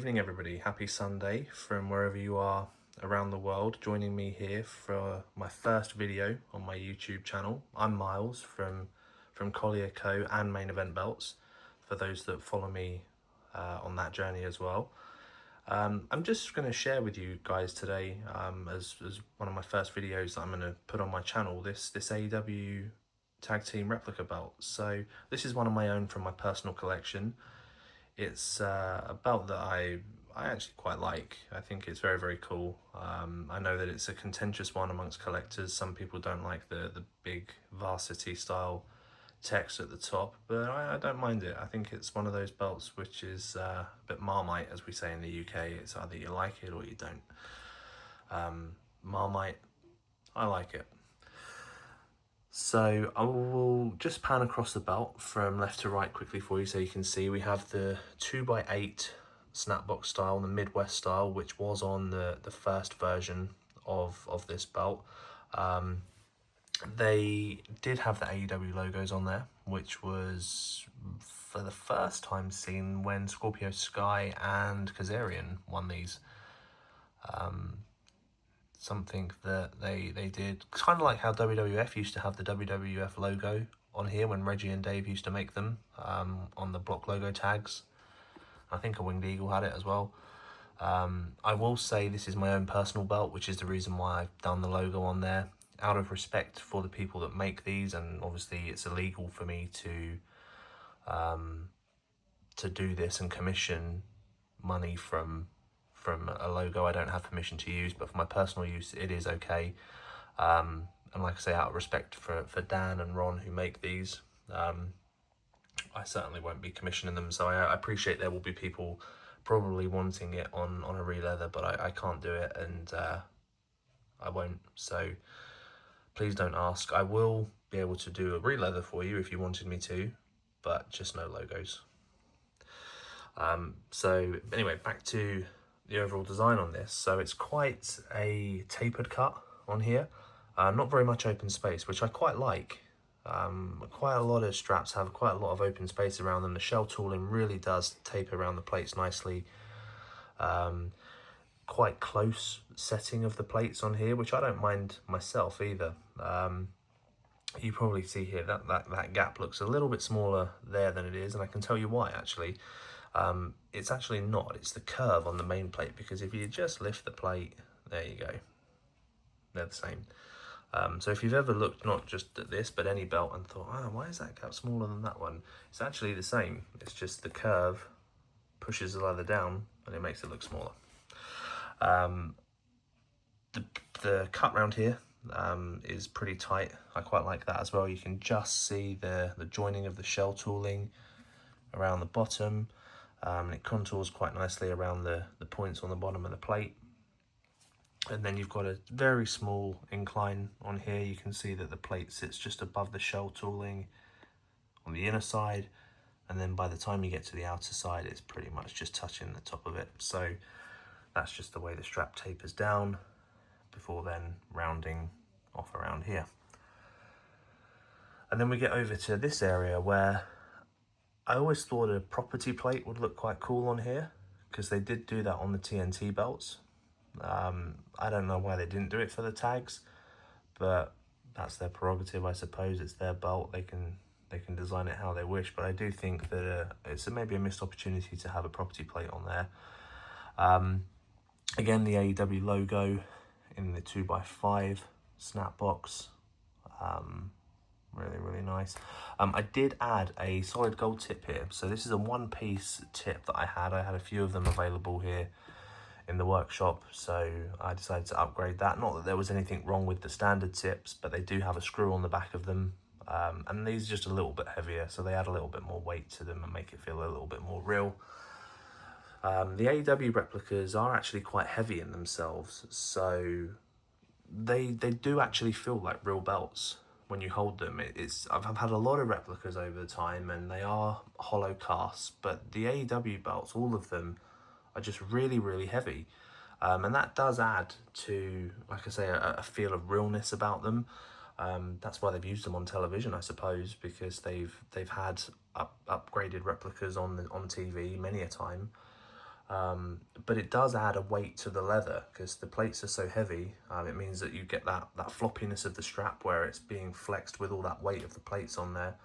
evening everybody, happy Sunday from wherever you are around the world, joining me here for my first video on my YouTube channel. I'm Miles from Collier Co and Main Event Belts, for those that follow me on that journey as well. I'm just going to share with you guys today, as one of my first videos that I'm going to put on my channel, this AEW Tag Team Replica belt. So this is one of my own from my personal collection. It's a belt that I actually quite like. I think it's very, very cool. I know that it's a contentious one amongst collectors. Some people don't like the big varsity style text at the top, but I don't mind it. I think it's one of those belts which is a bit Marmite, as we say in the UK. It's either you like it or you don't. Marmite, I like it. So I will just pan across the belt from left to right quickly for you so you can see. We have the 2x8 snapbox style, the Midwest style, which was on the first version of this belt. They did have the AEW logos on there, which was for the first time seen when Scorpio Sky and Kazarian won these. Something that they did, kind of like how WWF used to have the WWF logo on here when Reggie and Dave used to make them on the block logo tags. I think a Winged Eagle had it as well. I will say this is my own personal belt, which is the reason why I've done the logo on there, out of respect for the people that make these, and obviously it's illegal for me to do this and commission money from a logo I don't have permission to use, but for my personal use it is okay. And like I say, out of respect for Dan and Ron who make these, I certainly won't be commissioning them. So I appreciate there will be people probably wanting it on a Releather, but I can't do it, and I won't. So please don't ask. I will be able to do a Releather for you if you wanted me to, but just no logos. So anyway, back to the overall design on this. So it's quite a tapered cut on here, not very much open space, which I quite like. Quite a lot of straps have quite a lot of open space around them. The shell tooling really does tape around the plates nicely. Quite close setting of the plates on here, which I don't mind myself either. You probably see here that gap looks a little bit smaller there than it is, and I can tell you why actually. It's actually not, it's the curve on the main plate, because if you just lift the plate, there you go, they're the same. So if you've ever looked not just at this but any belt and thought, oh, why is that gap smaller than that one, it's actually the same. It's just the curve pushes the leather down and it makes it look smaller. The cut round here is pretty tight. I quite like that as well. You can just see the joining of the shell tooling around the bottom. It contours quite nicely around the points on the bottom of the plate. And then you've got a very small incline on here. You can see that the plate sits just above the shell tooling on the inner side, and then by the time you get to the outer side, it's pretty much just touching the top of it. So that's just the way the strap tapers down before then rounding off around here. And then we get over to this area where I always thought a property plate would look quite cool on here, because they did do that on the TNT belts. I don't know why they didn't do it for the tags, but that's their prerogative, I suppose. It's their belt, they can design it how they wish, but I do think that it's maybe a missed opportunity to have a property plate on there. Again, the AEW logo in the 2x5 snap box. Really, really nice. I did add a solid gold tip here. So this is a one-piece tip that I had. I had a few of them available here in the workshop, so I decided to upgrade that. Not that there was anything wrong with the standard tips, but they do have a screw on the back of them. And these are just a little bit heavier, so they add a little bit more weight to them and make it feel a little bit more real. The AEW replicas are actually quite heavy in themselves, so they do actually feel like real belts when you hold them. I've had a lot of replicas over the time, and they are hollow casts, but the AEW belts, all of them, are just really, really heavy. And that does add to, like I say, a feel of realness about them. That's why they've used them on television, I suppose, because they've had upgraded replicas on TV many a time. But it does add a weight to the leather because the plates are so heavy. It means that you get that floppiness of the strap where it's being flexed with all that weight of the plates on there.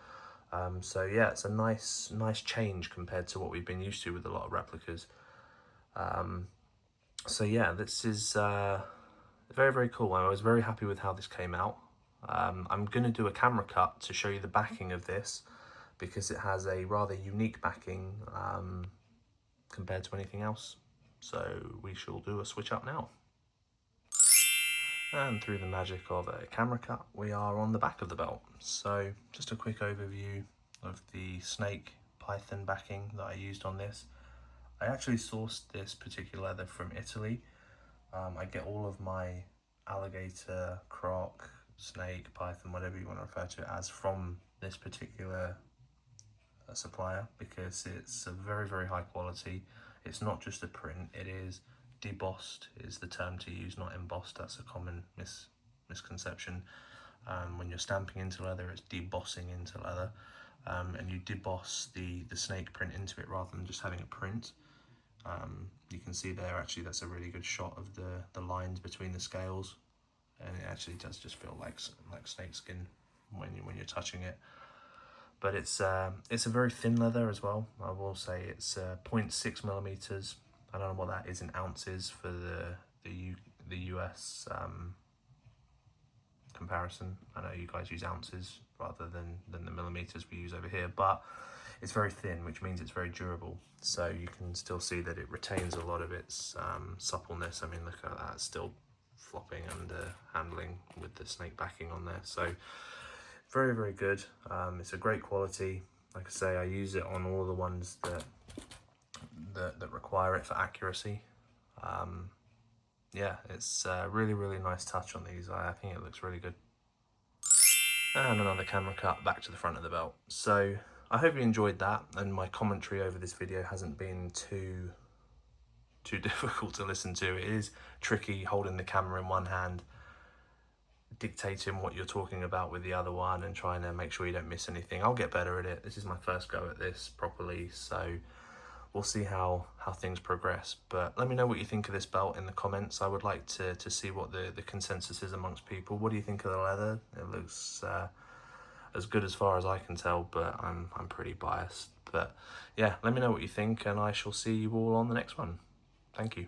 So yeah, it's a nice change compared to what we've been used to with a lot of replicas. So yeah, this is very, very cool. I was very happy with how this came out. I'm going to do a camera cut to show you the backing of this because it has a rather unique backing compared to anything else. So we shall do a switch up now. And through the magic of a camera cut, we are on the back of the belt. So just a quick overview of the snake python backing that I used on this. I actually sourced this particular leather from Italy. I get all of my alligator, croc, snake, python, whatever you want to refer to it as, from this particular supplier because it's a very, very high quality. It's not just a print, it is debossed is the term to use, not embossed. That's a common misconception. When you're stamping into leather, it's debossing into leather, and you deboss the snake print into it rather than just having a print. You can see there, actually, that's a really good shot of the lines between the scales, and it actually does just feel like snake skin when you're touching it. But it's a very thin leather as well. I will say it's 0.6 millimeters. I don't know what that is in ounces for the US comparison. I know you guys use ounces rather than the millimeters we use over here, but it's very thin, which means it's very durable. So you can still see that it retains a lot of its suppleness. I mean, look at that, it's still flopping under handling with the snake backing on there. So very, very good. It's a great quality. Like I say, I use it on all the ones that require it for accuracy. Yeah, it's a really, really nice touch on these. I think it looks really good. And another camera cut back to the front of the belt. So I hope you enjoyed that, and my commentary over this video hasn't been too difficult to listen to. It is tricky holding the camera in one hand, dictating what you're talking about with the other one, and trying to make sure you don't miss anything. I'll get better at it. This is my first go at this properly, so we'll see how things progress. But let me know what you think of this belt in the comments. I would like to see what the consensus is amongst people. What do you think of the leather? It looks as good as far as I can tell, but I'm pretty biased. But yeah, let me know what you think, and I shall see you all on the next one. Thank you.